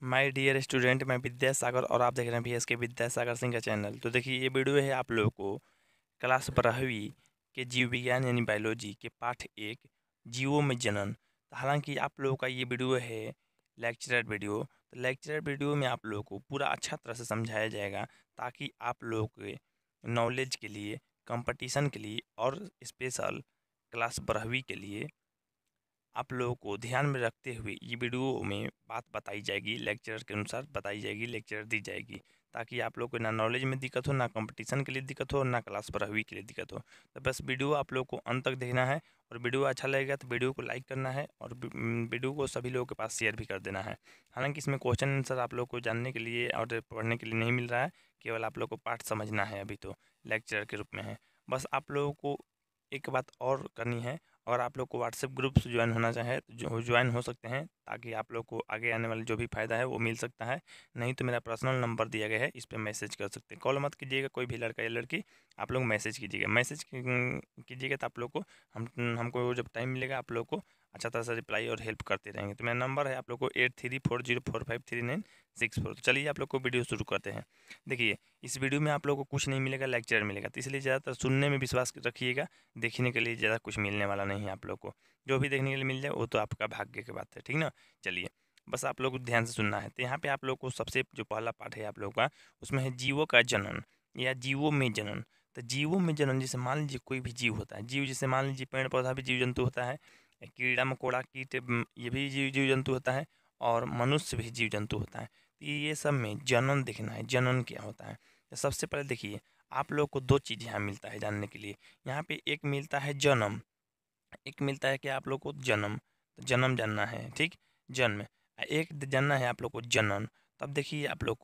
My dear student, मैं विद्यासागर और आप देख रहे हैं VS के विद्यासागर सिंह का चैनल। तो देखिए, ये वीडियो है आप लोगों को क्लास 12वीं के जीव विज्ञान यानी बायोलॉजी के पाठ 1 जीवों में जनन। हालांकि आप लोगों का ये वीडियो है लेक्चरर वीडियो। तो लेक्चरर वीडियो में आप लोगों को पूरा अच्छा तरह से समझाया जाएगा ताकि आप लोगों के नॉलेज के लिए, कंपटीशन के लिए और स्पेशल क्लास 12वीं के लिए आप लोगों को ध्यान में रखते हुए ये वीडियो में बात बताई जाएगी, लेक्चरर के अनुसार बताई जाएगी, लेक्चर दी जाएगी ताकि आप लोग को ना नॉलेज में दिक्कत हो, ना कंपटीशन के लिए दिक्कत हो, ना क्लास 12वीं के लिए दिक्कत हो। तो बस वीडियो आप लोग को अंत तक देखना है और वीडियो अच्छा लगेगा तो वीडियो को लाइक करना है और वीडियो को सभी लोगों के पास शेयर भी कर देना है। हालांकि इसमें क्वेश्चन आंसर आप लोग को जानने के लिए और पढ़ने के लिए नहीं मिल रहा है, केवल आप लोग को पाठ समझना है। अभी तो लेक्चर के रूप में है। बस आप लोगों को एक बात और करनी है, अगर आप लोग को व्हाट्सएप ग्रुप से ज्वाइन होना चाहे तो ज्वाइन हो सकते हैं ताकि आप लोग को आगे आने वाले जो भी फ़ायदा है वो मिल सकता है। नहीं तो मेरा पर्सनल नंबर दिया गया है, इस पे मैसेज कर सकते हैं। कॉल मत कीजिएगा, कोई भी लड़का या लड़की, आप लोग मैसेज कीजिएगा। मैसेज कीजिएगा तो आप लोग को हमको जब टाइम मिलेगा आप लोग को अच्छा तरह से रिप्लाई और हेल्प करते रहेंगे। तो मेरा नंबर है आप लोग को 8340453964। तो चलिए आप लोग को वीडियो शुरू करते हैं। देखिए, इस वीडियो में आप लोग को कुछ नहीं मिलेगा, लेक्चर मिलेगा, तो इसलिए ज़्यादातर सुनने में विश्वास रखिएगा। देखने के लिए ज़्यादा कुछ मिलने वाला नहीं है आप लोग को। जो भी देखने के लिए मिल जाए वो तो आपका भाग्य की बात है, ठीक ना। चलिए, बस आप लोग को ध्यान से सुनना है। तो यहाँ पे आप लोग को सबसे जो पहला पाठ है आप लोग का, उसमें है जीवों का जनन या जीवों में जनन। तो जीवों में जनन, जैसे मान लीजिए कोई भी जीव होता है, जीव जैसे मान लीजिए पेड़ पौधा भी जीव जंतु होता है, कीड़ा मकोड़ा कीट ये भी जीव जीव जंतु होता है, और मनुष्य भी जीव जंतु होता है। तो ये सब में जनन देखना है, जनन क्या होता है। तो सबसे पहले देखिए, आप लोग को दो चीज़ यहाँ मिलता है जानने के लिए। यहाँ पे एक मिलता है जन्म, एक मिलता है कि आप लोग को जन्म। तो जन्म जानना है, ठीक, जन्म। एक जानना है आप लोग को जनन। तब देखिए, आप लोग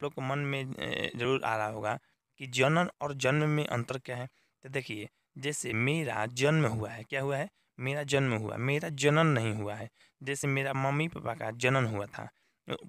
को मन में जरूर आ रहा होगा कि जनन और जन्म में अंतर क्या है। तो देखिए, जैसे मेरा जन्म हुआ है, क्या हुआ है, मेरा जन्म हुआ, मेरा जनन नहीं हुआ है। जैसे मेरा मम्मी पापा का जनन हुआ था,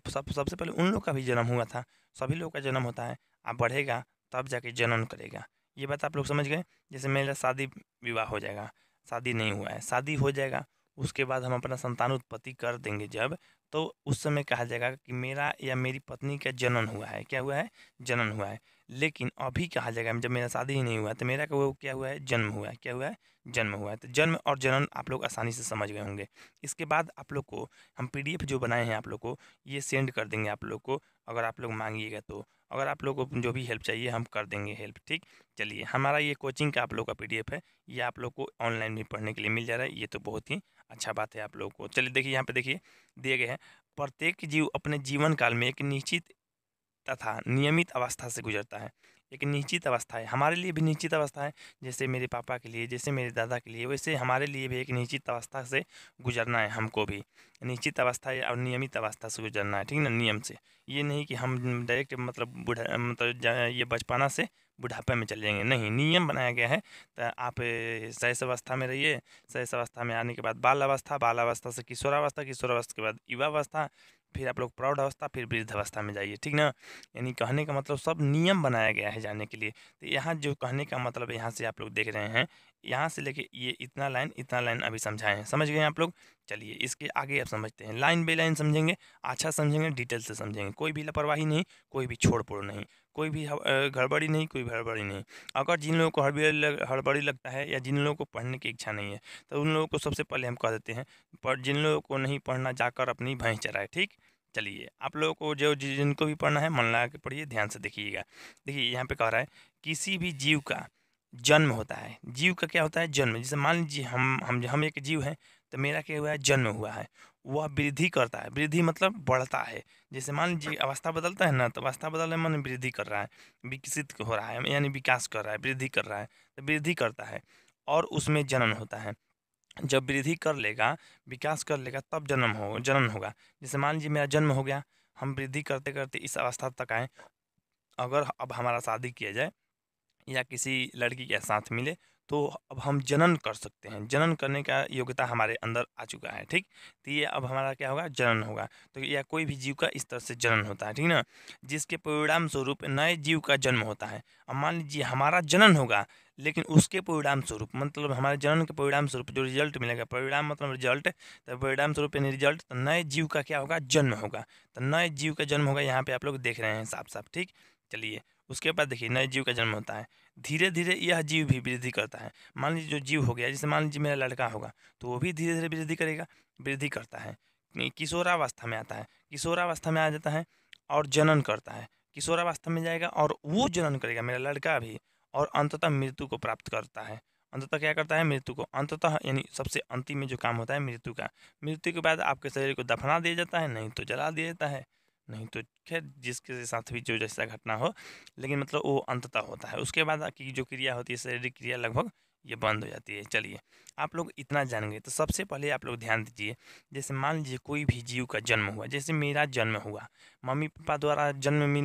सबसे पहले उन लोग का भी जन्म हुआ था। सभी लोग का जन्म होता है, आप बढ़ेगा तब जाके जनन करेगा। ये बात आप लोग समझ गए। जैसे मेरा शादी विवाह हो जाएगा, शादी नहीं हुआ है, शादी हो जाएगा, उसके बाद हम अपना संतान उत्पत्ति कर देंगे जब, तो उस समय कहा जाएगा कि मेरा या मेरी पत्नी का जनन हुआ है। क्या हुआ है, जनन हुआ है। लेकिन अभी कहा जाएगा जब मेरा शादी ही नहीं हुआ तो मेरा वो क्या हुआ है, जन्म हुआ है। क्या हुआ है, जन्म हुआ है। तो जन्म और जनन आप लोग आसानी से समझ गए होंगे। इसके बाद आप लोग को हम PDF जो बनाए हैं आप लोग को ये सेंड कर देंगे आप लोग को, अगर आप लोग मांगिएगा तो। अगर आप लोग को जो भी हेल्प चाहिए हम कर देंगे हेल्प, ठीक। चलिए, हमारा ये कोचिंग का आप लोग का PDF है, ये आप लोग को ऑनलाइन भी पढ़ने के लिए मिल जा रहा है। ये तो बहुत ही अच्छा बात है आप लोग को। चलिए देखिए, यहाँ पे देखिए दिए गए हैं, प्रत्येक जीव अपने जीवन काल में एक निश्चित तथा नियमित अवस्था से गुजरता है। एक निश्चित अवस्था है, हमारे लिए भी निश्चित अवस्था है। जैसे मेरे पापा के लिए, जैसे मेरे दादा के लिए, वैसे हमारे लिए भी एक निश्चित अवस्था से गुजरना है। हमको भी निश्चित अवस्था और नियमित अवस्था से गुजरना है, ठीक ना, नियम से। ये नहीं कि हम डायरेक्ट मतलब ये बचपना से बुढ़ापे में चले जाएंगे, नहीं, नियम बनाया गया है। तो आप शैशव अवस्था में रहिए, शैशव अवस्था में आने के बाद बाल अवस्था, बाल अवस्था से किशोरावस्था, किशोरावस्था के बाद युवावस्था, फिर आप लोग प्रौढ़ अवस्था, फिर वृद्ध अवस्था में जाइए, ठीक ना। यानी कहने का मतलब सब नियम बनाया गया है जाने के लिए। तो यहाँ जो कहने का मतलब यहाँ से आप लोग देख रहे हैं, यहाँ से लेके ये इतना लाइन अभी समझाए हैं, समझ गए आप लोग। चलिए इसके आगे आप समझते हैं, लाइन बाई लाइन समझेंगे, अच्छा समझेंगे, डिटेल से समझेंगे, कोई भी लापरवाही नहीं, कोई भी छोड़ पोड़ नहीं, कोई भी गड़बड़ी नहीं, कोई गड़बड़ी नहीं। अगर जिन लोगों को हड़बड़ी लगता है या जिन लोगों को पढ़ने की इच्छा नहीं है, तो उन लोगों को सबसे पहले हम कह देते हैं, पर जिन लोगों को नहीं पढ़ना जाकर अपनी भैंस चराए, ठीक। चलिए, आप लोगों को जो जिनको भी पढ़ना है मन लगा के पढ़िए, ध्यान से देखिएगा। देखिए यहाँ पे कह रहा है, किसी भी जीव का जन्म होता है। जीव का क्या होता है, जन्म। जैसे मान लीजिए हम एक जीव हैं, तो मेरा क्या हुआ है, जन्म हुआ है। वह वृद्धि करता है, वृद्धि मतलब बढ़ता है। जैसे मान लीजिए अवस्था बदलता है ना, तो अवस्था बदलने मन वृद्धि कर रहा है, विकसित हो रहा है, यानी विकास कर रहा है, वृद्धि कर रहा है। तो वृद्धि करता है और उसमें जनन होता है। जब वृद्धि कर लेगा, विकास कर लेगा, तब जनन होगा। जैसे मान लीजिए मेरा जन्म हो गया, हम वृद्धि करते करते इस अवस्था तक आए, अगर अब हमारा शादी किया जाए या किसी लड़की के साथ मिले, तो अब हम जनन कर सकते हैं। जनन करने का योग्यता हमारे अंदर आ चुका है, ठीक। तो ये अब हमारा क्या होगा, जनन होगा। तो या कोई भी जीव का इस तरह से जनन होता है, ठीक ना, जिसके परिणाम स्वरूप नए जीव का जन्म होता है। अब मान लीजिए हमारा जनन होगा, लेकिन उसके परिणाम स्वरूप मतलब हमारे जनन के परिणाम स्वरूप जो रिजल्ट मिलेगा, परिणाम मतलब रिजल्ट, तो परिणाम स्वरूप यानी रिजल्ट, तो नए जीव का क्या होगा, जन्म होगा। तो नए जीव का जन्म होगा, यहाँ पे आप लोग देख रहे हैं साफ साफ, ठीक। चलिए उसके बाद देखिए नए जीव का जन्म होता है, धीरे धीरे यह जीव भी वृद्धि करता है। मान लीजिए जो जीव हो गया, जैसे मान लीजिए मेरा लड़का होगा, तो वो भी धीरे धीरे वृद्धि करेगा, वृद्धि करता है, किशोरावस्था में आता है, किशोरावस्था में आ जाता है और जनन करता है, किशोरावस्था में जाएगा और वो जनन करेगा मेरा लड़का भी, और अंततः मृत्यु को प्राप्त करता है। अंततः क्या करता है, मृत्यु को, अंततः यानी सबसे अंतिम में जो काम होता है मृत्यु का। मृत्यु के बाद आपके शरीर को दफना दिया जाता है, नहीं तो जला दिया जाता है, नहीं तो खैर जिसके साथ भी जो जैसा घटना हो, लेकिन मतलब वो अंततः होता है। उसके बाद की जो क्रिया होती है, शारीरिक क्रिया लगभग ये बंद हो जाती है। चलिए आप लोग इतना जान गए, तो सबसे पहले आप लोग ध्यान दीजिए, जैसे मान लीजिए कोई भी जीव का जन्म हुआ, जैसे मेरा जन्म हुआ, मम्मी पापा द्वारा जन्म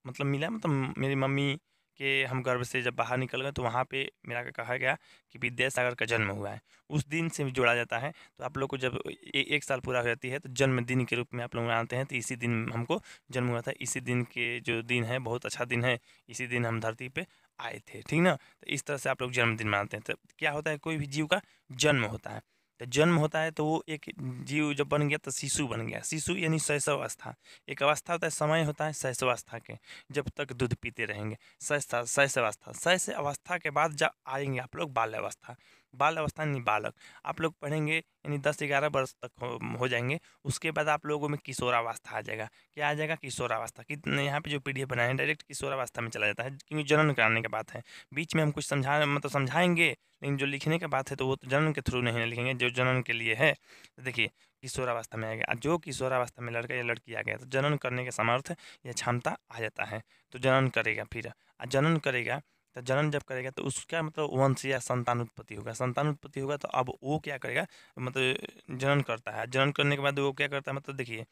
मतलब मिला, मतलब मेरी मम्मी के हम गर्भ से जब बाहर निकल गए, तो वहाँ पे मेरा कहा गया कि विद्यासागर का जन्म हुआ है, उस दिन से जोड़ा जाता है। तो आप लोग को जब 1 साल पूरा हो जाती है, तो जन्मदिन के रूप में आप लोग मनाते हैं। तो इसी दिन हमको जन्म हुआ था, इसी दिन के जो दिन है बहुत अच्छा दिन है, इसी दिन हम धरती पे आए थे, ठीक ना। तो इस तरह से आप लोग जन्मदिन मनाते हैं। तो क्या होता है, कोई भी जीव का जन्म होता है, तो जन्म होता है तो वो एक जीव जब बन गया तो शिशु बन गया। शिशु यानी शैशव अवस्था, एक अवस्था होता है, समय होता है शैशव अवस्था के, जब तक दूध पीते रहेंगे, शैशव अवस्था। शैशव अवस्था के बाद जब आएंगे आप लोग बाल्य अवस्था, बाल अवस्था यानी बालक, आप लोग पढ़ेंगे यानी 10-11 वर्ष तक हो जाएंगे। उसके बाद आप लोगों में किशोरावस्था आ जाएगा। क्या आ जाएगा, किशोरावस्था। कितने यहाँ पे जो पीडीएफ बनाए हैं डायरेक्ट किशोरावस्था में चला जाता है, क्योंकि जन्म कराने की बात है। बीच में हम कुछ मतलब समझाएंगे, लेकिन जो लिखने की बात है तो वो तो जन्म के थ्रू नहीं लिखेंगे, जो जन्म के लिए है। तो देखिए किशोरावस्था में आ गया, जो किशोरावस्था में लड़का या लड़की आ गया, तो जनन करने के समर्थ या क्षमता आ जाता है, तो जनन करेगा। फिर जनन करेगा, तो जनन जब करेगा तो उसका मतलब वंश या संतान उत्पत्ति होगा। संतान उत्पत्ति होगा तो अब वो क्या करेगा, मतलब जनन करता है। जनन करने के बाद वो क्या करता है, मतलब देखिए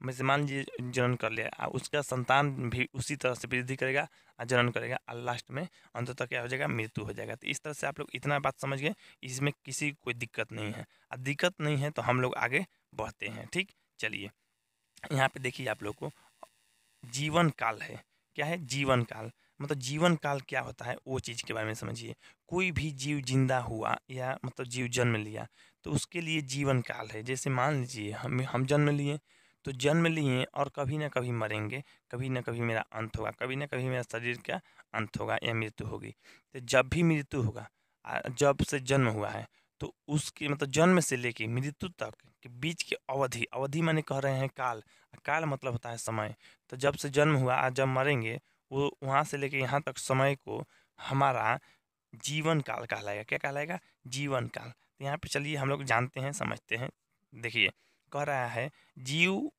जैसे मान लीजिए जनन कर लिया, उसका संतान भी उसी तरह से वृद्धि करेगा और जनन करेगा, और लास्ट में अंततः क्या हो जाएगा, मृत्यु हो जाएगा। तो इस तरह से आप लोग इतना बात समझ गए, इसमें किसी कोई दिक्कत नहीं है। अब दिक्कत नहीं है तो हम लोग आगे बढ़ते हैं, ठीक। चलिए यहाँ पे देखिए आप लोग को जीवन काल है। क्या है, जीवन काल, मतलब जीवन काल क्या होता है वो चीज़ के बारे में समझिए। कोई भी जीव जिंदा हुआ या मतलब जीव जन्म लिया, तो उसके लिए जीवन काल है। जैसे मान लीजिए हम जन्म लिए, तो जन्म लिए और कभी ना कभी मरेंगे, कभी ना कभी मेरा अंत होगा, कभी ना कभी मेरा शरीर का अंत होगा या मृत्यु होगी। तो जब भी मृत्यु होगा, जब से जन्म हुआ है, तो उसके मतलब जन्म से लेके मृत्यु तक के बीच की अवधि, अवधि माने कह रहे हैं काल, काल मतलब होता है समय। तो जब से जन्म हुआ आज जब मरेंगे, वो वहाँ से लेके यहाँ तक समय को हमारा जीवन काल कहलाएगा। क्या कहलाएगा, जीवन काल। तो यहाँ पे चलिए हम लोग जानते हैं, समझते हैं। देखिए कह रहा है जीव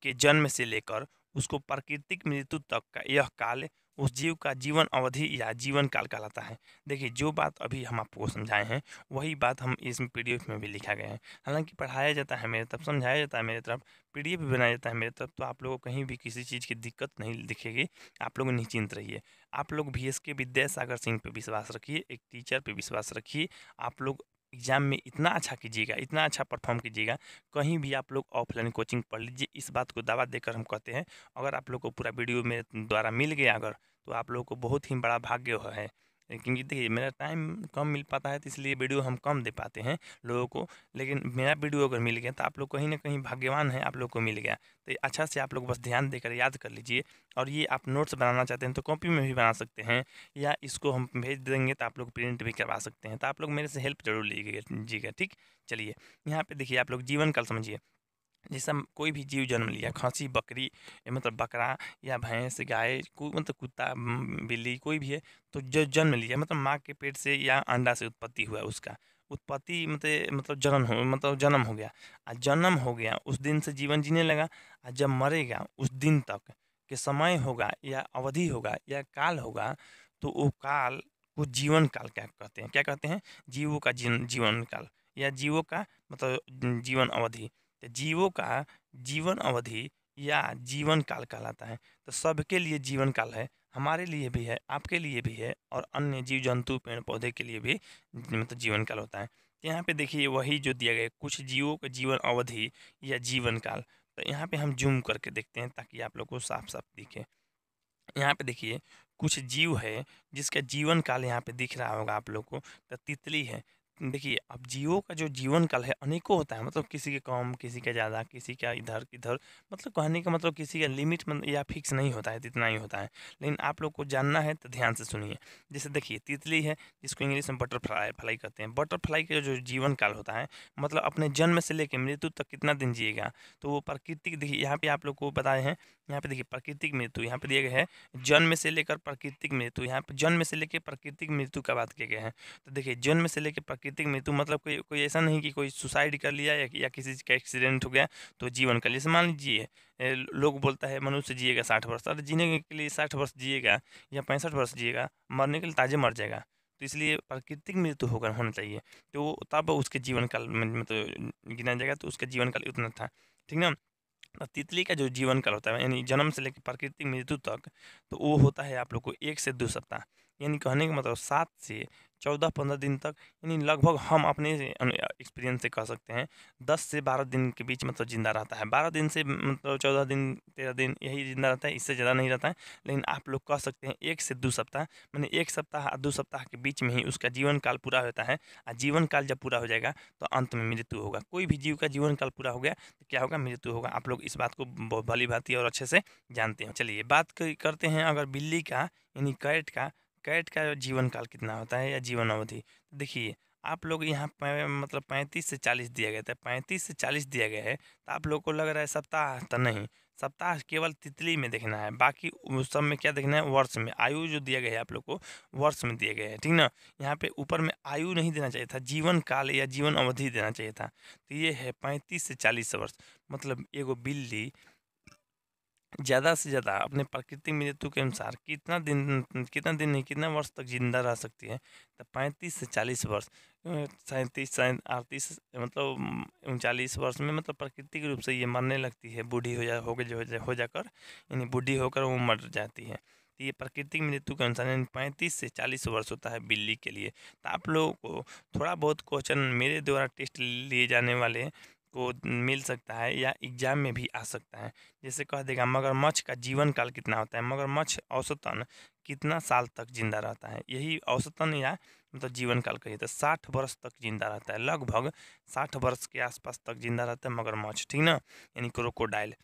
के जन्म से लेकर उसको प्राकृतिक मृत्यु तक का यह काल उस जीव का जीवन अवधि या जीवन काल कहलाता है। देखिए जो बात अभी हम आपको समझाए हैं, वही बात हम इस पीडीएफ में भी लिखा गया है। हालांकि पढ़ाया जाता है मेरे तरफ, समझाया जाता है मेरे तरफ, पीडीएफ भी बनाया जाता है मेरे तरफ, तो आप लोगों को कहीं भी किसी चीज़ की दिक्कत नहीं दिखेगी। आप लोग निश्चिंत रहिए। आप लोग VSK विद्यासागर सिंह पे विश्वास रखिए, एक टीचर पे विश्वास रखिए। आप लोग एग्ज़ाम में इतना अच्छा कीजिएगा, इतना अच्छा परफॉर्म कीजिएगा, कहीं भी आप लोग ऑफलाइन कोचिंग पढ़ लीजिए। इस बात को दावा देकर हम कहते हैं, अगर आप लोग को पूरा वीडियो मेरे द्वारा मिल गया अगर, तो आप लोग को बहुत ही बड़ा भाग्य है। क्योंकि देखिए मेरा टाइम कम मिल पाता है, तो इसलिए वीडियो हम कम दे पाते हैं लोगों को। लेकिन मेरा वीडियो अगर मिल गया तो आप लोग कहीं ना कहीं भाग्यवान है, आप लोग को मिल गया। तो ये अच्छा से आप लोग बस ध्यान देकर याद कर लीजिए। और ये आप नोट्स बनाना चाहते हैं तो कॉपी में भी बना सकते हैं, या इसको हम भेज देंगे तो आप लोग प्रिंट भी करवा सकते हैं। तो आप लोग मेरे से हेल्प जरूर लीजिएगा, ठीक। चलिए यहाँ पे देखिए आप लोग जीवन काल समझिए। जैसे कोई भी जीव जन्म लिया, खसी, बकरी मतलब बकरा या भैंस, गाय, कोई मतलब कुत्ता, बिल्ली, कोई भी है, तो जो जन्म लिया मतलब माँ के पेट से या अंडा से उत्पत्ति हुआ, उसका उत्पत्ति मतलब जन्म हो गया। जन्म हो गया उस दिन से जीवन जीने लगा। जब मरेगा उस दिन तक के समय होगा या अवधि होगा या काल होगा, तो वो काल को जीवन काल क्या कहते हैं, क्या कहते हैं, जीवों का जीवन काल या जीवों का मतलब जीवन अवधि। जीवों का जीवन अवधि या जीवन काल कहलाता है। तो सबके लिए जीवन काल है, हमारे लिए भी है, आपके लिए भी है और अन्य जीव जंतु पेड़ पौधे के लिए भी मतलब जीवन काल होता है। तो यहाँ पे देखिए वही जो दिया गया है, कुछ जीवों का जीवन अवधि या जीवन काल। तो यहाँ पे हम जूम करके देखते हैं ताकि आप लोग को साफ साफ दिखे। यहाँ पे देखिए कुछ जीव है जिसका जीवन काल यहाँ पे दिख रहा होगा आप लोग को। तो तितली है। देखिए अब जीवों का जो जीवन काल है अनेकों होता है, मतलब किसी के कम, किसी का ज़्यादा, किसी का इधर किधर, मतलब कहने का मतलब किसी का लिमिट या फिक्स नहीं होता है, इतना ही होता है। लेकिन आप लोग को जानना है तो ध्यान से सुनिए। जैसे देखिए तितली है जिसको इंग्लिश में बटरफ्लाई फ्लाई कहते हैं। बटरफ्लाई का जो जीवन काल होता है, मतलब अपने जन्म से लेकर मृत्यु तक कितना दिन जिएगा। तो वो प्राकृतिक, देखिए यहाँ पे आप लोग को बताए हैं, यहाँ पे देखिए प्राकृतिक मृत्यु यहाँ पे दिया गया है, जन्म से लेकर प्राकृतिक मृत्यु। यहाँ पे जन्म से लेकर प्राकृतिक मृत्यु का बात किया गया है। तो देखिए जन्म से लेकर प्राकृतिक मृत्यु मतलब कोई कोई ऐसा नहीं कि कोई सुसाइड कर लिया या किसी चीज़ का एक्सीडेंट हो गया तो जीवन का, जैसे मान लीजिए लोग बोलता है मनुष्य जिएगा 60 वर्ष, अरे जीने के लिए 60 वर्ष जिएगा या 65 वर्ष जिएगा, मरने के लिए ताजे मर जाएगा। तो इसलिए प्राकृतिक मृत्यु होकर होना चाहिए, तो तब उसके जीवन काल में मतलब गिना जाएगा, तो उसका जीवन काल उतना था, ठीक ना। तितली का जो जीवन काल होता है यानी जन्म से लेकर प्राकृतिक मृत्यु तक, तो वो होता है आप लोग को 1 से 2 सप्ताह। यानी कहने का मतलब 7 से 14-15 दिन तक, यानी लगभग हम अपने एक्सपीरियंस से कह सकते हैं 10 से 12 दिन के बीच मतलब जिंदा रहता है। 12 दिन से मतलब 14 दिन 13 दिन यही जिंदा रहता है, इससे ज़्यादा नहीं रहता है। लेकिन आप लोग कह सकते हैं 1 से 2 सप्ताह, मैंने 1 सप्ताह और 2 सप्ताह के बीच में ही उसका जीवन काल पूरा होता है। और जीवन काल जब पूरा हो जाएगा तो अंत में मृत्यु होगा। कोई भी जीव का जीवन काल पूरा हो गया तो क्या होगा, मृत्यु होगा। आप लोग इस बात को भली भांति और अच्छे से जानते हैं। चलिए बात करते हैं अगर बिल्ली का यानी कैट का। कैट का जीवन काल कितना होता है या जीवन अवधि। तो देखिए आप लोग यहाँ मतलब 35 से 40 दिया गया था, 35 से 40 दिया गया है। तो आप लोग को लग रहा है सप्ताह, तो नहीं, सप्ताह केवल तितली में देखना है, बाकी उस सब में क्या देखना है, वर्ष में। आयु जो दिया गया है आप लोग को वर्ष में दिया गया है, ठीक ना। यहाँ पे ऊपर में आयु नहीं देना चाहिए था, जीवन काल या जीवन अवधि देना चाहिए था। तो ये है 35 से 40 वर्ष। मतलब एगो बिल्ली ज़्यादा से ज़्यादा अपने प्राकृतिक मृत्यु के अनुसार कितना दिन नहीं, कितना वर्ष तक जिंदा रह सकती है। तो 35 से 40 वर्ष, 37 38 मतलब 39 वर्ष में मतलब प्राकृतिक रूप से ये मरने लगती है, बूढ़ी हो जाकर, यानी बूढ़ी होकर वो मर जाती है। तो ये प्राकृतिक मृत्यु के अनुसार यानी 35 से 40 वर्ष होता है बिल्ली के लिए। तो आप लोगों को थोड़ा बहुत क्वेश्चन मेरे द्वारा टेस्ट लिए जाने वाले को मिल सकता है या एग्जाम में भी आ सकता है। जैसे कह देगा मगरमच्छ का जीवन काल कितना होता है, मगरमच्छ औसतन कितना साल तक जिंदा रहता है। यही औसतन या मतलब जीवन काल कहिए तो 60 वर्ष तक जिंदा रहता है, लगभग 60 वर्ष के आसपास तक जिंदा रहता है मगरमच्छ, ठीक ना, यानी क्रोकोडाइल।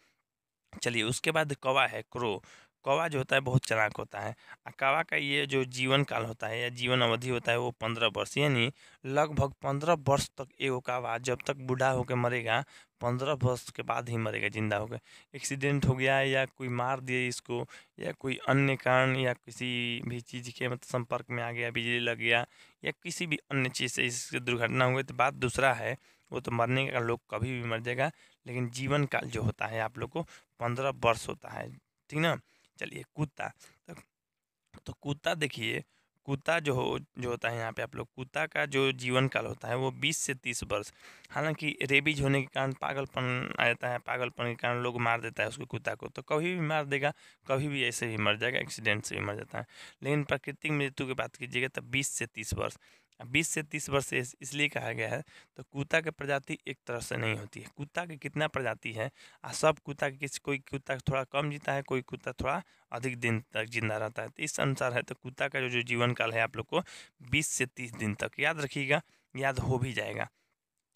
चलिए उसके बाद कौवा है, क्रो। कौवा जो होता है बहुत चालाक होता है। कौवा का ये जो जीवन काल होता है या जीवन अवधि होता है वो 15 वर्ष, यानी लगभग 15 वर्ष तक एगो कौवा जब तक बूढ़ा होकर मरेगा 15 वर्ष के बाद ही मरेगा जिंदा होकर। एक्सीडेंट हो गया या कोई मार दिए इसको या कोई अन्य कारण या किसी भी चीज़ के मतलब संपर्क में आ गया, बिजली लग गया या किसी भी अन्य चीज़ से इसकी दुर्घटना हो गई तो बात दूसरा है, वो तो मरने का लोग कभी भी मर जाएगा। लेकिन जीवन काल जो होता है आप लोग को 15 वर्ष होता है, ठीक ना। चलिए कुत्ता, तो, तो कुत्ता देखिए, कुत्ता जो होता है यहाँ पे आप लोग, कुत्ता का जो जीवन काल होता है वो 20 से 30 वर्ष। हालांकि रेबीज होने के कारण पागलपन आ जाता है, पागलपन के कारण लोग मार देता है उसको, कुत्ता को तो कभी भी मार देगा, कभी भी ऐसे भी मर जाएगा, एक्सीडेंट से भी मर जाता है। लेकिन प्राकृतिक मृत्यु की बात कीजिएगा तो 20 से 30 वर्ष। 20 से 30 वर्ष से इसलिए कहा गया है तो कुत्ता की प्रजाति एक तरह से नहीं होती है। कुत्ता की कितना प्रजाति है, सब कुत्ता के कोई कुत्ता थोड़ा कम जीता है, कोई कुत्ता थोड़ा अधिक दिन तक जिंदा रहता है। तो इस अनुसार है तो कुत्ता का जो जीवन काल है आप लोग को 20 से 30 दिन तक याद रखिएगा, याद हो भी जाएगा।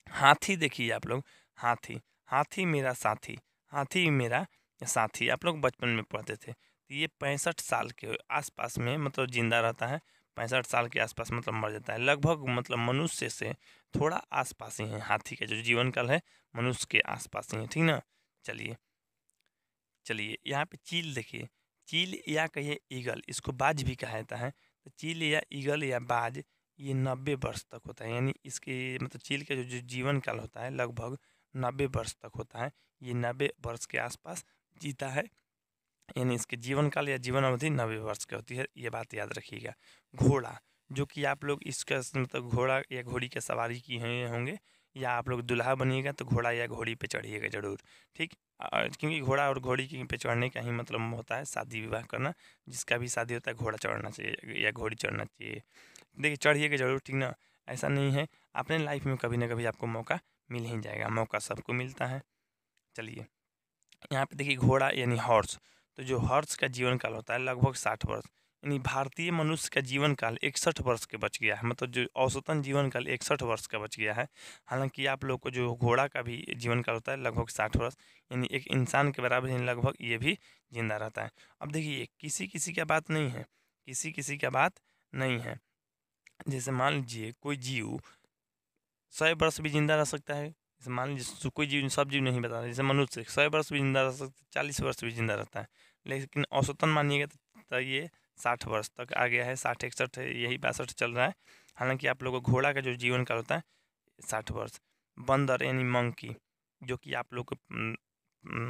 हाथी देखिए आप लोग, हाथी, हाथी मेरा साथी, हाथी मेरा साथी आप लोग बचपन में पढ़ते थे। तो ये 65 साल के आसपास में मतलब जिंदा रहता है, 65 साल के आसपास मतलब मर जाता है, लगभग मतलब मनुष्य से थोड़ा आसपास ही है। हाथी का जो जीवन काल है मनुष्य के आसपास ही है, ठीक ना। चलिए चलिए यहाँ पे चील देखिए, चील या कहिए ईगल, इसको बाज भी कहा जाता है। तो चील या ईगल या बाज ये 90 वर्ष तक होता है, यानी इसके मतलब चील का जो जीवन काल होता है लगभग 90 वर्ष तक होता है। ये 90 वर्ष के आसपास जीता है, यानी इसके जीवन काल या जीवन अवधि 90 वर्ष की होती है, ये बात याद रखिएगा। घोड़ा, जो कि आप लोग इसका मतलब घोड़ा या घोड़ी की सवारी की हैं होंगे या आप लोग दूल्हा बनिएगा तो घोड़ा या घोड़ी पे चढ़िएगा ज़रूर, ठीक। क्योंकि घोड़ा और घोड़ी पे चढ़ने का ही मतलब होता है शादी विवाह करना। जिसका भी शादी होता है घोड़ा चढ़ना चाहिए या घोड़ी चढ़ना चाहिए। देखिए चढ़िएगा ज़रूर, ठीक ना। ऐसा नहीं है, अपने लाइफ में कभी ना कभी आपको मौका मिल ही जाएगा, मौका सबको मिलता है। चलिए यहाँ पे देखिए घोड़ा यानी हॉर्स, तो जो हॉर्स का जीवन काल होता है लगभग 60 वर्ष, यानी भारतीय मनुष्य का जीवन काल 61 वर्ष के बच गया है, मतलब जो औसतन जीवन काल 61 वर्ष का बच गया है। हालांकि आप लोग को जो घोड़ा का भी जीवन काल होता है लगभग 60 वर्ष, यानी एक इंसान के बराबर ही लगभग ये भी जिंदा रहता है। अब देखिए किसी किसी का बात नहीं है, किसी किसी का बात नहीं है। जैसे मान लीजिए कोई जीव 100 वर्ष भी जिंदा रह सकता है। जैसे मान लीजिए कोई जीव, सब जीव नहीं बता रहे, जैसे मनुष्य 100 वर्ष भी जिंदा रह सकता है, 40 वर्ष भी जिंदा रहता है। लेकिन औसतन मानिएगा तो ये 60 वर्ष तक आ गया है, 60 61 है, यही 62 चल रहा है। हालांकि आप लोगों को घोड़ा का जो जीवन काल होता है 60 वर्ष। बंदर यानी मंकी, जो कि आप लोग को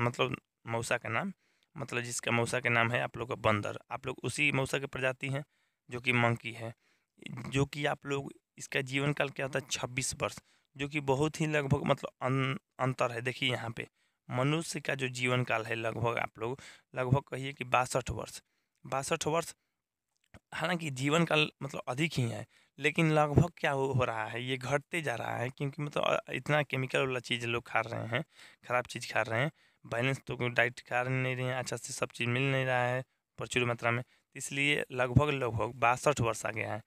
मतलब मौसा का नाम, मतलब जिसका मौसा का नाम है आप लोग का बंदर, आप लोग उसी मौसा की प्रजाति हैं जो कि मंकी है। जो कि आप लोग इसका जीवन काल क्या होता है 26 वर्ष, जो कि बहुत ही लगभग मतलब अंतर है। देखिए यहाँ पे मनुष्य का जो जीवन काल है लगभग आप लोग लगभग कहिए कि 62 वर्ष, 62 वर्ष। हालांकि जीवन काल मतलब अधिक ही है, लेकिन लगभग क्या हो रहा है, ये घटते जा रहा है। क्योंकि मतलब इतना केमिकल वाला चीज़ लोग खा रहे हैं, ख़राब चीज़ खा रहे हैं, बैलेंस तो डाइट खा नहीं रहे हैं, अच्छा से सब चीज़ मिल नहीं रहा है प्रचुर मात्रा में, इसलिए लगभग लगभग 62 वर्ष आ गया है।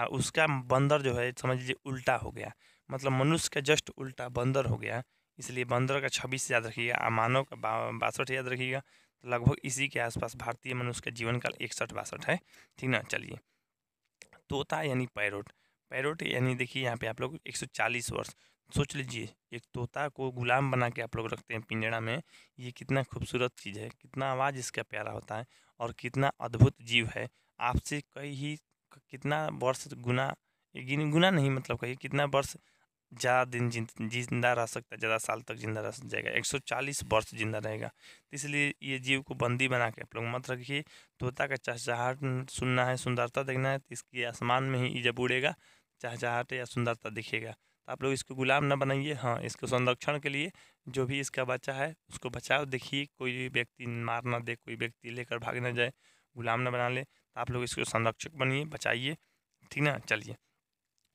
उसका बंदर जो है समझ लीजिए उल्टा हो गया, मतलब मनुष्य का जस्ट उल्टा बंदर हो गया। इसलिए बंदर का 26 याद रखिएगा, मानव का 62 याद रखिएगा। तो लगभग इसी के आसपास भारतीय मनुष्य का जीवन काल 61-62 है, ठीक ना। चलिए तोता यानी पैरोट, पैरोट यानी देखिए यहाँ पे आप लोग 140 वर्ष। सोच लीजिए एक तोता को गुलाम बना के आप लोग रखते हैं पिंजड़ा में, ये कितना खूबसूरत चीज़ है, कितना आवाज़ इसका प्यारा होता है और कितना अद्भुत जीव है। आपसे कई ही कितना वर्ष गुना, गुना नहीं मतलब कहिए कितना वर्ष ज़्यादा दिन जिंदा रह सकता है, ज़्यादा साल तक जिंदा रह जाएगा, 140 वर्ष जिंदा रहेगा। तो इसलिए ये जीव को बंदी बना के आप लोग मत रखिए। तोता का चहचहाट सुनना है, सुंदरता देखना है, तो इसकी आसमान में ही जब उड़ेगा चहचहाट या सुंदरता दिखेगा। तो आप लोग इसको गुलाम ना बनाइए। हाँ, इसको संरक्षण के लिए जो भी इसका बच्चा है उसको बचाओ। देखिए कोई व्यक्ति मार ना दे, कोई व्यक्ति लेकर भाग ना जाए, गुलाम ना बना ले। तो आप लोग इसको संरक्षक बनिए, बचाइए, ठीक ना। चलिए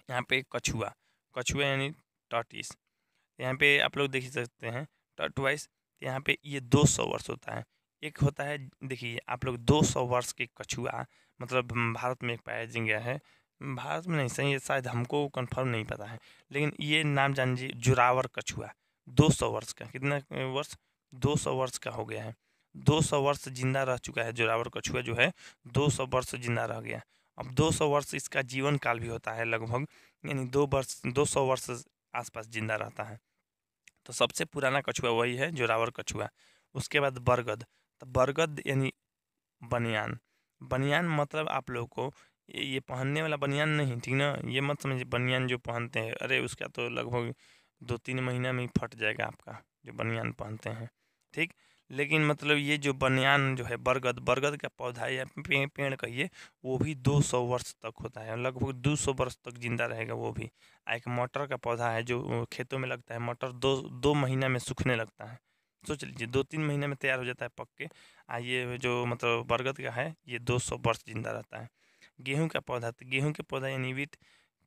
यहाँ पे कछुआ, कछुआ यानी टॉर्टिस, यहाँ पे आप लोग देख सकते हैं टॉर्टवाइस। यहाँ पे ये 200 वर्ष होता है। एक होता है देखिए आप लोग 200 वर्ष के कछुआ, मतलब भारत में एक पाया गया है, भारत में नहीं सही है शायद, हमको कंफर्म नहीं पता है, लेकिन ये नाम जानिए जोरावर कछुआ। 200 वर्ष का, कितना वर्ष, 200 वर्ष का हो गया है। 200 वर्ष जिंदा रह चुका है जोरावर कछुआ जो है, 200 वर्ष जिंदा रह गया। अब 200 वर्ष इसका जीवन काल भी होता है लगभग, यानी 200 वर्ष आसपास जिंदा रहता है। तो सबसे पुराना कछुआ वही है जोरावर कछुआ। उसके बाद बरगद, तो बरगद यानी बनियान, बनियान मतलब आप लोग को ये पहनने वाला बनियान नहीं, ठीक ना। ये मत समझिए बनियान जो पहनते हैं, अरे उसका तो लगभग 2-3 महीना में ही फट जाएगा आपका जो बनियान पहनते हैं, ठीक। लेकिन मतलब ये जो बनियान जो है बरगद, बरगद का पौधा या पेड़ कहिए, वो भी 200 वर्ष तक होता है, लगभग 200 वर्ष तक जिंदा रहेगा वो भी। एक मटर का पौधा है जो खेतों में लगता है, मटर 2 महीना में सूखने लगता है। सोच लीजिए 2-3 महीने में तैयार हो जाता है पक के। ये जो मतलब बरगद का है ये 200 वर्ष जिंदा रहता है। गेहूं का पौधा, तो गेहूं के पौधा यानी वीट,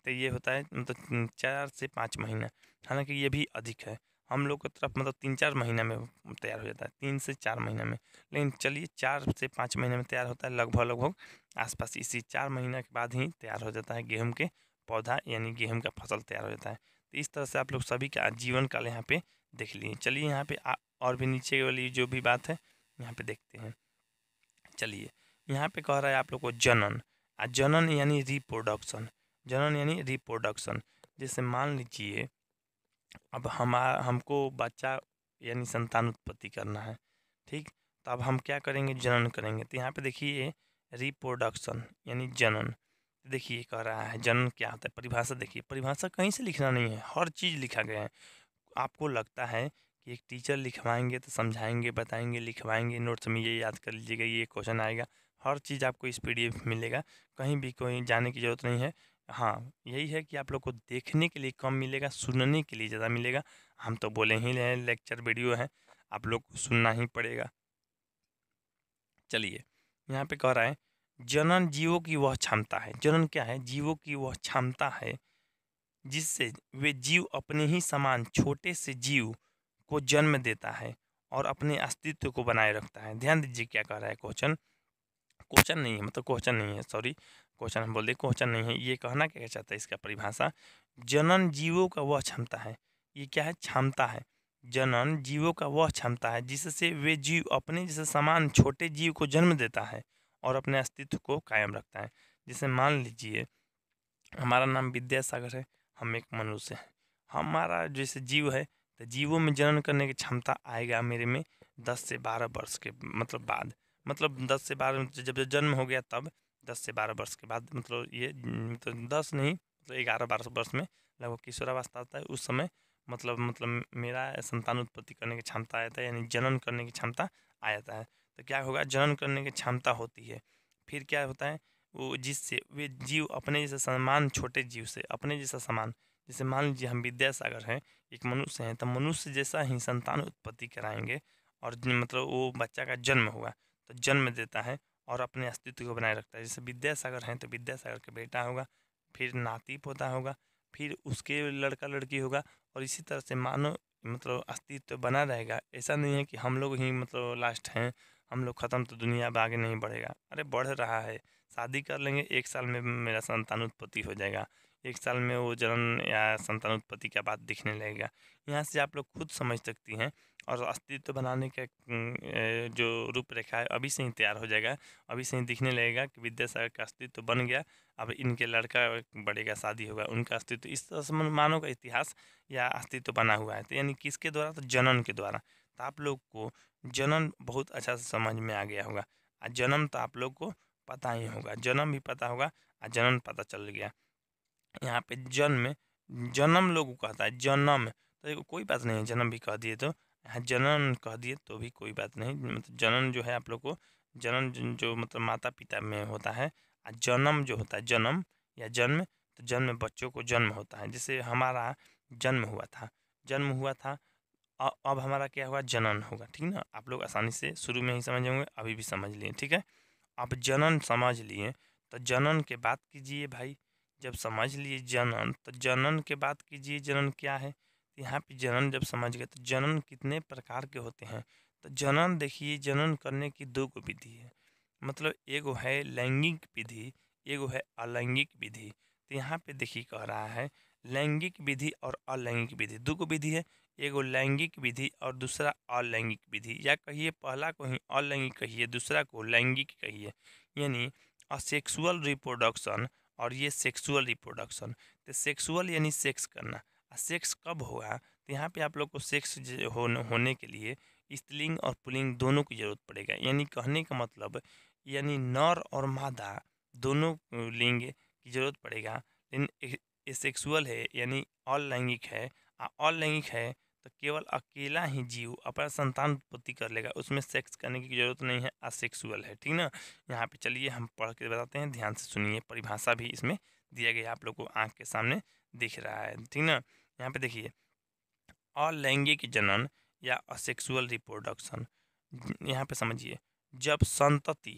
तो ये होता है मतलब 4 से 5 महीना, हालांकि ये भी अधिक है। हम लोग की तरफ मतलब 3-4 महीना में तैयार हो जाता है, 3 से 4 महीना में। लेकिन चलिए 4 से 5 महीने में तैयार होता है लगभग लगभग आसपास, इसी 4 महीना के बाद ही तैयार हो जाता है गेहूँ के पौधा, यानी गेहूँ का फसल तैयार हो जाता है। तो इस तरह से आप लोग सभी का जीवन काल यहाँ पे देख लिए। चलिए यहाँ पे और भी नीचे वाली जो भी बात है यहाँ पे देखते हैं। चलिए यहाँ पे कह रहा है आप लोग को जनन, जनन यानी रिप्रोडक्शन, जनन यानी रिप्रोडक्शन। जैसे मान लीजिए अब हमको बच्चा यानी संतान उत्पत्ति करना है, ठीक। तो अब हम क्या करेंगे, जनन करेंगे। तो यहाँ पे देखिए रिप्रोडक्शन यानी जनन। देखिए कह रहा है जनन क्या होता है, परिभाषा देखिए, परिभाषा कहीं से लिखना नहीं है, हर चीज़ लिखा गया है। आपको लगता है कि एक टीचर लिखवाएंगे तो समझाएंगे, बताएंगे, लिखवाएंगे, नोट्स में ये याद कर लीजिएगा, ये क्वेश्चन आएगा, हर चीज़ आपको इस PDF मिलेगा, कहीं भी कोई जाने की ज़रूरत नहीं है। हाँ, यही है कि आप लोग को देखने के लिए कम मिलेगा, सुनने के लिए ज़्यादा मिलेगा। हम तो बोले ही रहे हैं लेक्चर वीडियो है, आप लोग को सुनना ही पड़ेगा। चलिए, यहाँ पे कह रहा है जनन जीवों की वह क्षमता है। जनन क्या है? जीवों की वह क्षमता है जिससे वे जीव अपने ही समान छोटे से जीव को जन्म देता है और अपने अस्तित्व को बनाए रखता है। ध्यान दीजिए क्या कह रहा है क्वेश्चन। क्वेश्चन नहीं है, मतलब क्वेश्चन नहीं है, सॉरी, क्वेश्चन हम बोल दे, क्वेश्चन नहीं है। ये कहना क्या चाहता है, इसका परिभाषा, जनन जीवों का वह क्षमता है। ये क्या है? क्षमता है। जनन जीवों का वह क्षमता है जिससे वे जीव अपने जैसे समान छोटे जीव को जन्म देता है और अपने अस्तित्व को कायम रखता है। जैसे मान लीजिए हमारा नाम विद्यासागर है, हम एक मनुष्य हैं। हमारा जैसे जीव है, तो जीवों में जनन करने की क्षमता आएगा मेरे में 10 से 12 वर्ष के मतलब बाद, मतलब 10 से 12 जब जन्म हो गया तब 10 से 12 वर्ष के बाद, मतलब ये तो 10 नहीं, मतलब 11-12 वर्ष में लगभग किशोरावस्था आता है, उस समय मतलब मेरा संतान उत्पत्ति करने की क्षमता आया था, यानी जनन करने की क्षमता आ जाता है। तो क्या होगा? जनन करने की क्षमता होती है। फिर क्या होता है? वो जिससे वे जीव अपने जैसे समान छोटे जीव से अपने जैसा समान, जैसे मान लीजिए हम विद्यासागर हैं, एक मनुष्य हैं, तो मनुष्य जैसा ही संतान उत्पत्ति कराएंगे और मतलब वो बच्चा का जन्म हुआ तो जन्म देता है और अपने अस्तित्व को बनाए रखता है। जैसे विद्यासागर हैं तो विद्यासागर का बेटा होगा, फिर नाती पोता होगा, फिर उसके लड़का लड़की होगा और इसी तरह से मानो मतलब अस्तित्व बना रहेगा। ऐसा नहीं है कि हम लोग ही मतलब लास्ट हैं, हम लोग ख़त्म तो दुनिया अब आगे नहीं बढ़ेगा। अरे बढ़ रहा है, शादी कर लेंगे, 1 साल में मेरा संतान उत्पत्ति हो जाएगा, 1 साल में वो जनन या संतान उत्पत्ति का बात दिखने लगेगा। यहाँ से आप लोग खुद समझ सकती हैं और अस्तित्व बनाने का जो रूपरेखा है अभी से ही तैयार हो जाएगा, अभी से ही दिखने लगेगा कि विद्यासागर का अस्तित्व बन गया, अब इनके लड़का बढ़ेगा, शादी होगा, उनका अस्तित्व, इस तरह से मानव का इतिहास या अस्तित्व बना हुआ है। तो यानी किसके द्वारा? तो जनन के द्वारा। तो आप लोग को जनन बहुत अच्छा से समझ में आ गया होगा। जन्म तो आप लोग को पता ही होगा, जन्म भी पता होगा और जनन पता चल गया। यहाँ पे जन्म, जन्म लोग कहता है जन्म, तो कोई बात नहीं है, जन्म भी कह दिए तो, यहाँ जनन कह दिए तो भी कोई बात नहीं। मतलब जनन जो है आप लोग को, जनन जो मतलब माता पिता में होता है, और जन्म जो होता है जन्म या जन्म, तो जन्म बच्चों को जन्म होता है। जैसे हमारा जन्म हुआ था, जन्म हुआ था, अब हमारा क्या हुआ? जनन होगा, ठीक ना? आप लोग आसानी से शुरू में ही समझ होंगे, अभी भी समझ लिए, ठीक है। अब जनन समझ लिए तो जनन के बात कीजिए भाई। जब समझ लिए जनन, तो जनन के बात कीजिए, जनन क्या है? तो यहाँ पे जनन जब समझ गए तो जनन कितने प्रकार के होते हैं। तो जनन देखिए, जनन करने की 2 गो विधि है, मतलब एगो है लैंगिक विधि, एगो है अलैंगिक विधि। तो यहाँ पे देखिए कह रहा है लैंगिक विधि और अलैंगिक विधि, 2 गो विधि है, एगो लैंगिक विधि और दूसरा अलैंगिक विधि, या कहिए पहला को ही अलैंगिक कहिए, दूसरा को लैंगिक कहिए, यानी असेक्सुअल रिप्रोडक्शन और ये सेक्सुअल रिप्रोडक्शन। तो सेक्सुअल यानी सेक्स करना, सेक्स कब होगा? तो यहाँ पे आप लोग को सेक्स होने के लिए स्त्रीलिंग और पुल्लिंग दोनों की जरूरत पड़ेगा। यानी कहने का मतलब, यानी नर और मादा दोनों लिंग की जरूरत पड़ेगा। लेकिन सेक्सुअल है यानी अलैंगिक है, अलैंगिक है तो केवल अकेला ही जीव अपना संतान उत्पत्ति कर लेगा, उसमें सेक्स करने की जरूरत नहीं है, असेक्सुअल है, ठीक ना। यहाँ पे चलिए हम पढ़ के बताते हैं, ध्यान से सुनिए, परिभाषा भी इसमें दिया गया, आप लोग को आंख के सामने दिख रहा है, ठीक ना। यहाँ पे देखिए, अलैंगिक जनन या असेक्सुअल रिप्रोडक्शन, यहाँ पे समझिए, जब संतति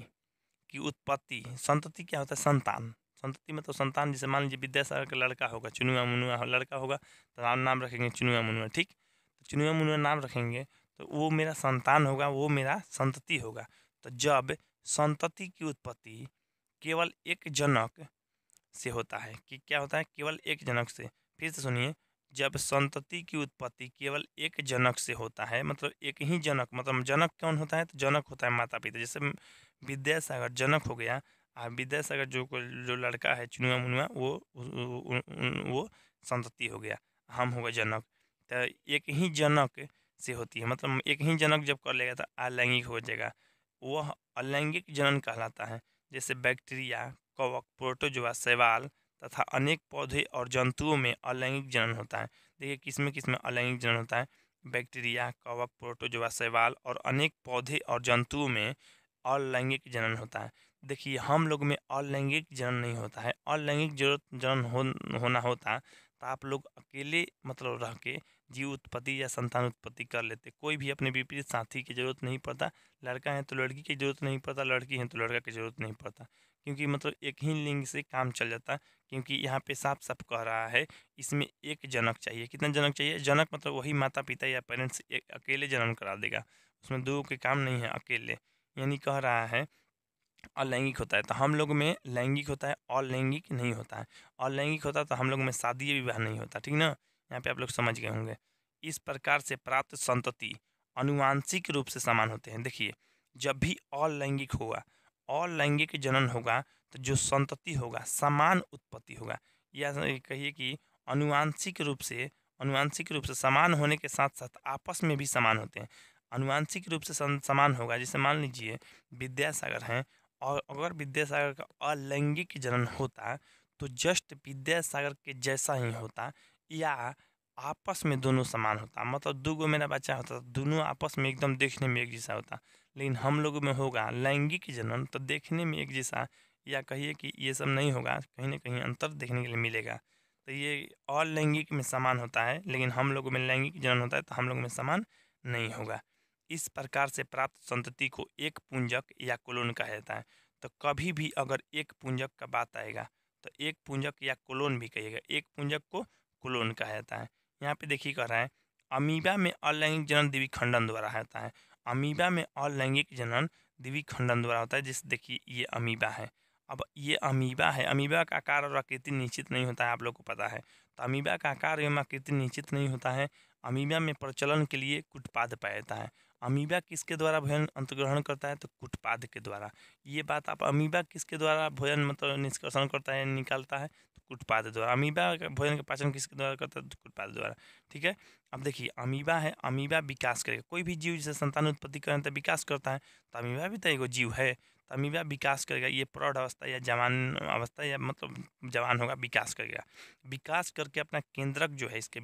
की उत्पत्ति, संतति क्या होता है? संतान, संतति मतलब संतान। जैसे मान लीजिए विद्यासागर का लड़का होगा, चुनुआ मुनुआ लड़का होगा, तो नाम रखेंगे चुनुआ मुनुआ, ठीक। तो चुनुआ मुनुआ नाम रखेंगे तो वो मेरा संतान होगा, वो मेरा संतति होगा। तो जब संतति की उत्पत्ति केवल एक जनक से होता है, कि क्या होता है? केवल एक जनक से। फिर से सुनिए, जब संतति की उत्पत्ति केवल एक जनक से होता है, मतलब एक ही जनक, मतलब जनक कौन होता है? तो जनक होता है माता पिता। जैसे विद्यासागर जनक हो गया, विद्यासागर जो लड़का है चुनुआ मुनुआ, वो संतति हो गया, हम हो गए जनक। तो एक ही जनक से होती है, मतलब एक ही जनक जब कर लेगा तो अलैंगिक हो जाएगा, वह अलैंगिक जनन कहलाता है। जैसे बैक्टीरिया, कवक, प्रोटोजोआ, शैवाल तथा अनेक पौधे और जंतुओं में अलैंगिक जनन होता है। देखिए किसमें अलैंगिक जनन होता है? बैक्टीरिया, कवक, प्रोटोजोआ, शैवाल और अनेक पौधे और जंतुओं में अलैंगिक जनन होता है। देखिए हम लोग में अलैंगिक जनन नहीं होता है। अलैंगिक जनन होना होता तो आप लोग अकेले मतलब रह के जीव उत्पत्ति या संतान उत्पत्ति कर लेते। कोई भी अपने विपरीत साथी की ज़रूरत नहीं पड़ता। लड़का है तो लड़की की ज़रूरत नहीं पड़ता, लड़की है तो लड़का की ज़रूरत नहीं पड़ता, क्योंकि मतलब एक ही लिंग से काम चल जाता। क्योंकि यहाँ पे साफ साफ कह रहा है इसमें एक जनक चाहिए। कितना जनक चाहिए? जनक मतलब वही माता पिता या पेरेंट्स एक अकेले जन्म करा देगा, उसमें दो के काम नहीं है, अकेले। यानी कह रहा है अलैंगिक होता है। तो हम लोग में लैंगिक होता है, अलैंगिक नहीं होता है। अलैंगिक होता तो हम लोग में शादी विवाह नहीं होता, ठीक ना। यहाँ पे आप लोग समझ गए होंगे। इस प्रकार से प्राप्त संतति अनुवांशिक रूप से समान होते हैं। देखिए जब भी अलैंगिक होगा, अलैंगिक जनन होगा, तो जो संतति होगा समान उत्पत्ति होगा। या कहिए कि अनुवांशिक रूप से समान होने के साथ साथ आपस में भी समान होते हैं। अनुवांशिक रूप से समान होगा, जैसे मान लीजिए विद्यासागर हैं, और अगर विद्यासागर का अलैंगिक जनन होता तो जस्ट विद्यासागर के जैसा ही होता, या आपस में दोनों समान होता। मतलब दो मेरा बच्चा होता तो दोनों आपस में एकदम देखने में एक जैसा होता। लेकिन हम लोगों में होगा लैंगिक जनन तो देखने में एक जैसा, या कहिए कि ये सब नहीं होगा, कहीं ना कहीं अंतर देखने के लिए मिलेगा। तो ये अलैंगिक में समान होता है, लेकिन हम लोगों में लैंगिक जनन होता है तो हम लोगों में समान नहीं होगा। इस प्रकार से प्राप्त संतति को एक पुंजक या कोलोन कहा जाता है। तो कभी भी अगर एक पुंजक का बात आएगा तो एक पुंजक या कोलोन भी कहिएगा। एक पुंजक को कोलोन कहा जाता है। यहाँ पे देखिए कह रहा है अमीबा में अलैंगिक जनन द्विखंडन द्वारा होता है। अमीबा में अलैंगिक जनन द्विखंडन द्वारा होता है। जैसे देखिए ये अमीबा है। अब ये अमीबा है, अमीबा का आकार और आकृति निश्चित नहीं होता है, आप लोग को पता है। तो अमीबा का आकार एवं आकृति निश्चित नहीं होता है। अमीबा में प्रचलन के लिए कुटपाद पाया जाता है। अमीबा किसके द्वारा भोजन अंतग्रहण करता है? तो कुटपाद के द्वारा। ये बात आप अमीबा किसके द्वारा भोजन मतलब निष्कर्षण करता है, निकालता है? तो कुटपाद द्वारा। अमीबा का भोजन का पाचन किसके द्वारा करता है? तो कुटपाद द्वारा। ठीक है। अब देखिए अमीबा है, अमीबा विकास करेगा। कोई भी जीव जैसे संतान उत्पत्ति करें तो विकास करता है, तो अमीबा भी तो एगो जीव है। तो अमीबा विकास करेगा। ये प्रौढ़ अवस्था या जवान अवस्था या मतलब जवान होगा, विकास करेगा। विकास करके अपना केंद्रक जो है इसके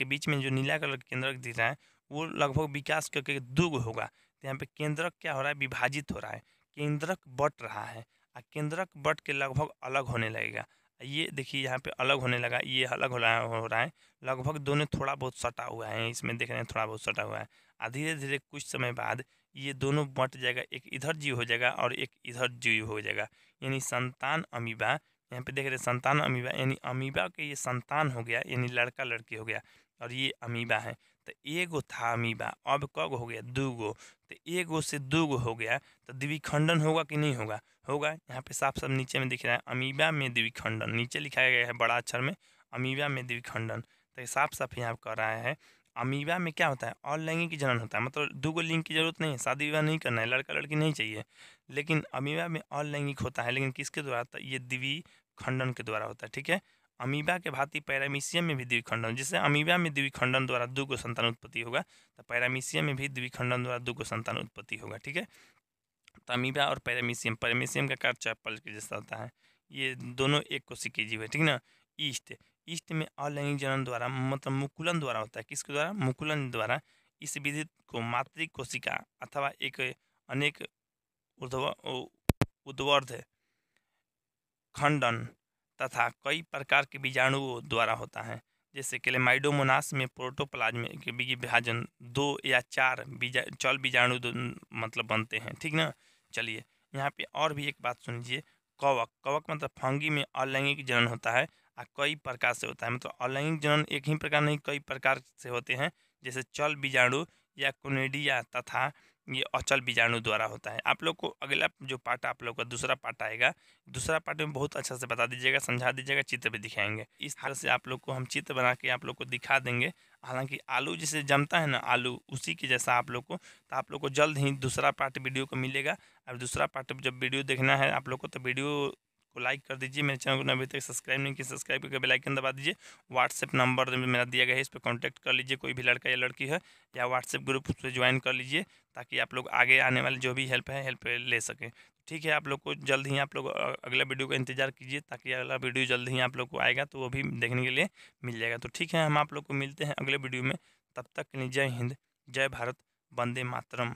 बीच में जो नीला कलर का केंद्रक दिख रहा है वो लगभग विकास करके दुग होगा। तो यहाँ पे केंद्रक क्या हो रहा है? विभाजित हो रहा है। केंद्रक बट रहा है और केंद्रक बट के लगभग अलग होने लगेगा। ये देखिए यहाँ पे अलग होने लगा, ये अलग हो रहा है। लगभग दोनों थोड़ा बहुत सटा हुआ है, इसमें देख रहे हैं थोड़ा बहुत सटा हुआ है। और धीरे धीरे कुछ समय बाद ये दोनों बट जाएगा, एक इधर जीव हो जाएगा और एक इधर जीव हो जाएगा। यानी संतान अमीबा, यहाँ पे देख रहे हैं संतान अमीबा, यानी अमीबा के ये संतान हो गया, यानी लड़का लड़की हो गया, और ये अमीबा है। तो एगो था अमीबा, अब कब हो गया? दूगो। तो एगो से दूगो हो गया तो द्विखंडन होगा कि नहीं होगा? होगा। यहाँ पे साफ साफ नीचे में दिख रहा है अमीबा में द्विखंडन, नीचे लिखाया गया है बड़ा अक्षर में अमीबा में द्विखंडन। तो साफ साफ यहाँ कह रहा है अमीबा में क्या होता है? अलैंगिक जनन होता है। मतलब दूगो लिंग की जरूरत नहीं है, शादी विवाह नहीं करना है, लड़का लड़की नहीं चाहिए। लेकिन अमीबा में अलैंगिक होता है, लेकिन किसके द्वारा? तो ये द्विखंडन के द्वारा होता है। ठीक है। अमीबा के भांति पैरामीशियम में भी द्विखंडन, जैसे अमीबा में द्विखंडन द्वारा दुगो संतान उत्पत्ति होगा, तो पैरामीशियम में भी द्विखंडन द्वारा दुगो संतान उत्पत्ति होगा। ठीक है। तो अमीबा और पैरामीशियम का आकार चैपल के जैसा होता है। ये दोनों एक कोशिकीय जीव है, ठीक ना। ईस्ट में अलैंगिक जनन द्वारा मतलब मुकुलन द्वारा होता है। किसके द्वारा? मुकुलन द्वारा। इस विधि को मातृ कोशिका अथवा एक अनेक उद्वर्ध खंडन तथा कई प्रकार के बीजाणुओं द्वारा होता है। जैसे क्लेमाइडोमोनास में प्रोटोप्लाज्म के विभाजन 2 या 4 चल बीजाणु मतलब बनते हैं। ठीक ना। चलिए यहाँ पे और भी एक बात सुन लीजिए। कवक मतलब फंगी में अलैंगिक जनन होता है और कई प्रकार से होता है। मतलब अलैंगिक जनन एक ही प्रकार नहीं, कई प्रकार से होते हैं। जैसे चल बीजाणु या कोनेडिया तथा ये अचल बीजाणु द्वारा होता है। आप लोग को अगला जो पार्ट आप लोग का दूसरा पार्ट आएगा, दूसरा पार्ट में बहुत अच्छा से बता दीजिएगा, समझा दीजिएगा, चित्र भी दिखाएंगे। इस तरह से आप लोग को हम चित्र बना के आप लोग को दिखा देंगे। हालांकि आलू जैसे जमता है ना, आलू उसी के जैसा आप लोग को। तो आप लोग को जल्द ही दूसरा पार्ट वीडियो को मिलेगा। अब दूसरा पार्ट जब वीडियो देखना है आप लोग को, तो वीडियो को लाइक कर दीजिए। मेरे चैनल को अभी तक सब्सक्राइब नहीं किया, सब्सक्राइब करके बेल आइकन दबा दीजिए। व्हाट्सएप नंबर मेरा दिया गया है, इस पर कॉन्टैक्ट कर लीजिए। कोई भी लड़का या लड़की है या व्हाट्सएप ग्रुप उस पर ज्वाइन कर लीजिए, ताकि आप लोग आगे आने वाले जो भी हेल्प है हेल्प ले सकें। ठीक है। आप लोग को जल्द ही आप लोग अगला वीडियो का इंतजार कीजिए, ताकि अगला वीडियो जल्द ही आप लोग को आएगा तो वो भी देखने के लिए मिल जाएगा। तो ठीक है, हम आप लोग को मिलते हैं अगले वीडियो में। तब तक के लिए जय हिंद, जय भारत, वंदे मातरम।